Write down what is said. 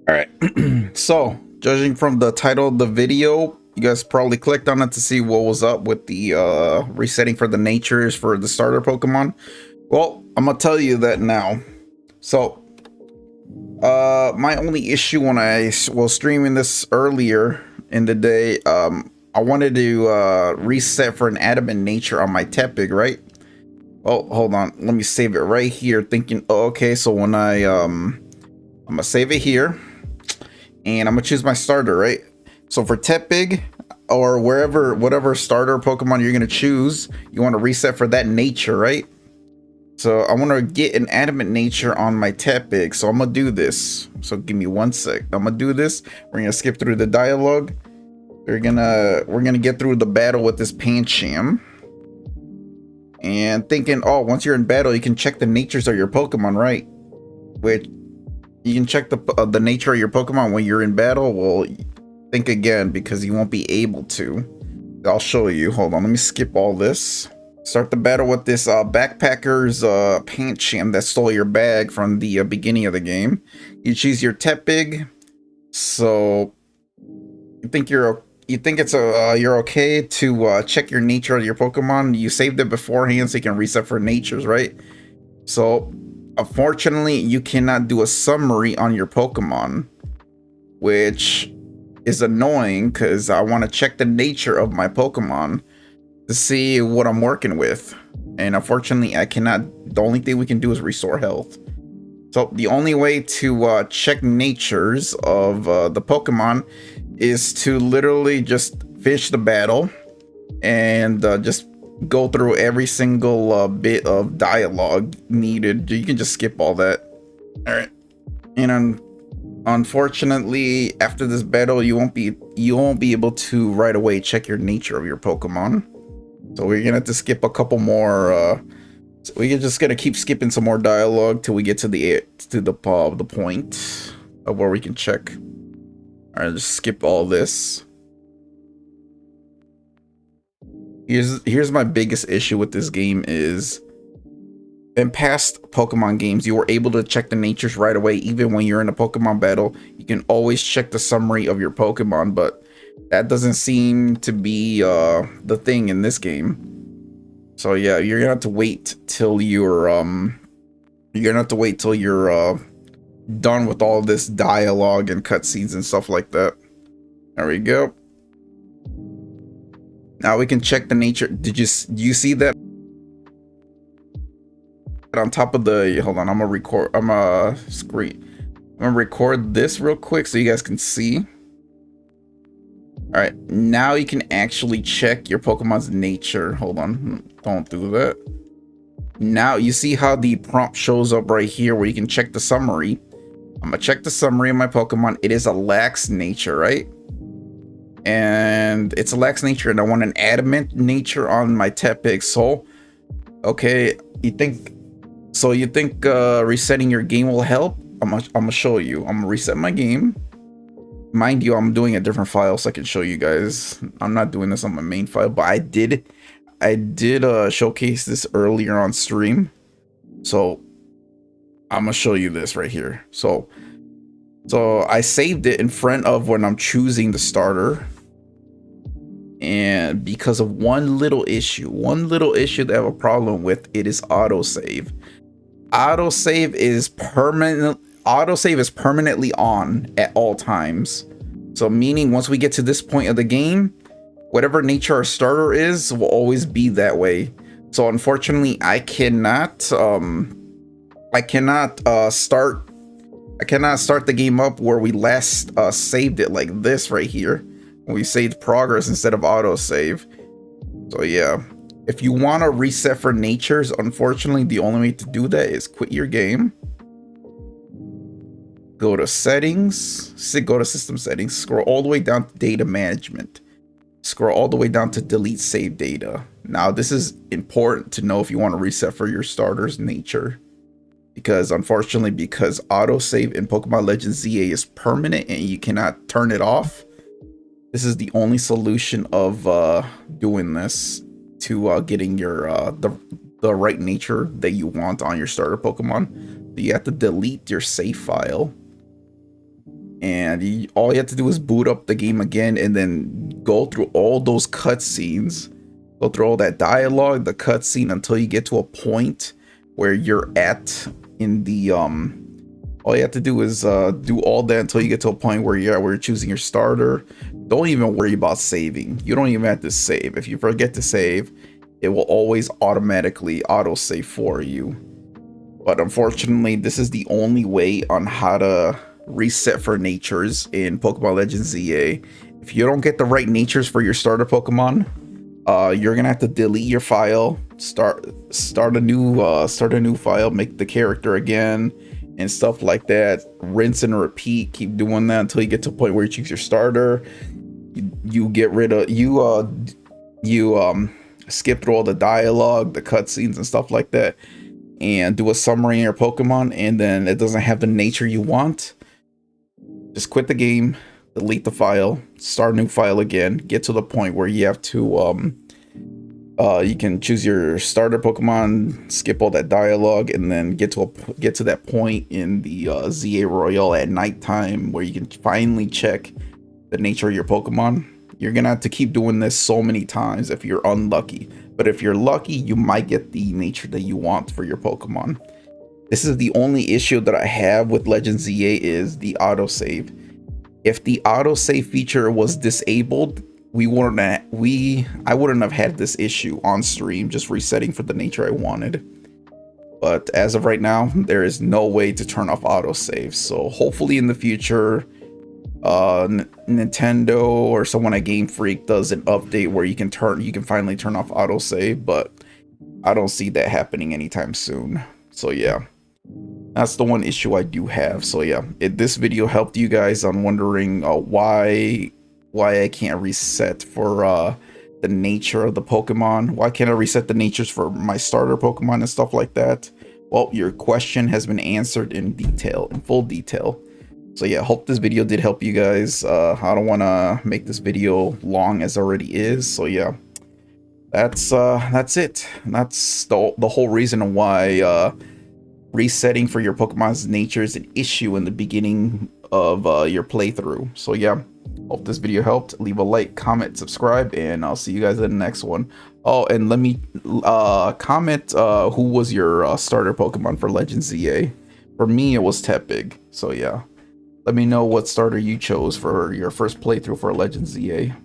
All right. So, judging from the title of the video, you guys probably clicked on it to see what was up with the resetting for the natures for the starter Pokemon. Well, I'm gonna tell you that now. So, my only issue when I was streaming this earlier in the day, I wanted to reset for an adamant nature on my Tepig, right? Oh, hold on. Let me save it right here. Thinking, oh, okay. So when I'm gonna save it here. And I'm gonna choose my starter, right? So for Tepig or whatever starter Pokemon you're gonna choose, you want to reset for that nature, right? So I want to get an adamant nature on my Tepig, so I'm gonna do this. So give me 1 sec. I'm gonna do this. We're gonna skip through the dialogue. We're gonna get through the battle with this Pancham. And thinking, oh, once you're in battle, you can check the natures of your Pokemon, right? Which you can check the nature of your Pokemon when you're in battle. Well, think again because you won't be able to. I'll show you. Hold on. Let me skip all this. Start the battle with this backpacker's Pancham that stole your bag from the beginning of the game. You choose your Tepig. So you think you're okay to check your nature of your Pokemon. You saved it beforehand so you can reset for natures, right? So unfortunately, you cannot do a summary on your Pokemon, which is annoying because I want to check the nature of my Pokemon to see what I'm working with. And unfortunately, I cannot. The only thing we can do is restore health. So the only way to check natures of the Pokemon is to literally just finish the battle and just go through every single bit of dialogue needed. You can just skip all that. All right. And unfortunately, after this battle, you won't be able to right away check your nature of your Pokemon. So we're gonna have to skip a couple more. So we're just gonna keep skipping some more dialogue till we get to the point of where we can check. All right, just skip all this. Here's my biggest issue with this game is in past Pokemon games, you were able to check the natures right away. Even when you're in a Pokemon battle, you can always check the summary of your Pokemon, but that doesn't seem to be the thing in this game. So yeah, you're gonna have to wait till you're done with all this dialogue and cutscenes and stuff like that. There we go. Now we can check the nature. Do you see that on top of the? Hold on, I'm gonna record this real quick so you guys can see. All right, now you can actually check your Pokemon's nature. Hold on, don't do that. Now you see how the prompt shows up right here where you can check the summary. I'm gonna check the summary of my Pokemon. It is a lax nature, right? And it's a lax nature, and I want an adamant nature on my Tepig. So, okay, you think resetting your game will help? I'm gonna show you. I'm gonna reset my game. Mind you, I'm doing a different file so I can show you guys. I'm not doing this on my main file, but I did showcase this earlier on stream. So I'm gonna show you this right here. So I saved it in front of when I'm choosing the starter. And because of one little issue that I have a problem with, it is autosave. Autosave is permanently on at all times. So meaning once we get to this point of the game, whatever nature our starter is will always be that way. So unfortunately, I cannot start the game up where we last saved it, like this right here. We saved progress instead of autosave. So yeah, if you want to reset for natures, unfortunately, the only way to do that is quit your game. Go to settings, go to system settings, scroll all the way down to data management. Scroll all the way down to delete save data. Now, this is important to know if you want to reset for your starter's nature. Because unfortunately, because autosave in Pokemon Legends ZA is permanent and you cannot turn it off, this is the only solution of doing this to getting your the right nature that you want on your starter Pokemon. You have to delete your save file. And all you have to do is boot up the game again and then go through all those cutscenes, go through all that dialogue, the cutscene, until you get to a point where you're at in the all you have to do is do all that until you get to a point where you're choosing your starter. Don't even worry about saving. You don't even have to save. If you forget to save, it will always automatically auto save for you. But unfortunately, this is the only way on how to reset for natures in Pokemon Legends ZA. If you don't get the right natures for your starter Pokemon, you're gonna have to delete your file, start a new file, make the character again, and stuff like that. Rinse and repeat. Keep doing that until you get to a point where you choose your starter. You get rid of skip through all the dialogue, the cutscenes, and stuff like that, and do a summary in your Pokemon, and then it doesn't have the nature you want. Just quit the game, delete the file, start a new file again, get to the point where you have to you can choose your starter Pokemon, skip all that dialogue, and then get to that point in the ZA Royale at nighttime where you can finally check the nature of your Pokemon. You're gonna have to keep doing this so many times if you're unlucky, but if you're lucky, you might get the nature that you want for your Pokemon. This is the only issue that I have with Legends ZA is the autosave. If the autosave feature was disabled, I wouldn't have had this issue on stream, just resetting for the nature I wanted. But as of right now, there is no way to turn off autosave. So hopefully in the future, Nintendo or someone at Game Freak does an update where you can finally turn off autosave, but I don't see that happening anytime soon. So yeah, that's the one issue I do have. So yeah, if this video helped you guys on wondering why I can't reset for the nature of the Pokemon, why can't I reset the natures for my starter Pokemon and stuff like that, well, your question has been answered in full detail. So yeah, hope this video did help you guys. I don't want to make this video long as it already is. So yeah, that's it. That's the whole reason why resetting for your Pokemon's nature is an issue in the beginning of your playthrough. So yeah, hope this video helped. Leave a like, comment, subscribe, and I'll see you guys in the next one. Oh, and let me comment who was your starter Pokemon for Legends ZA. For me, it was Tepig. So yeah, let me know what starter you chose for your first playthrough for Legends ZA.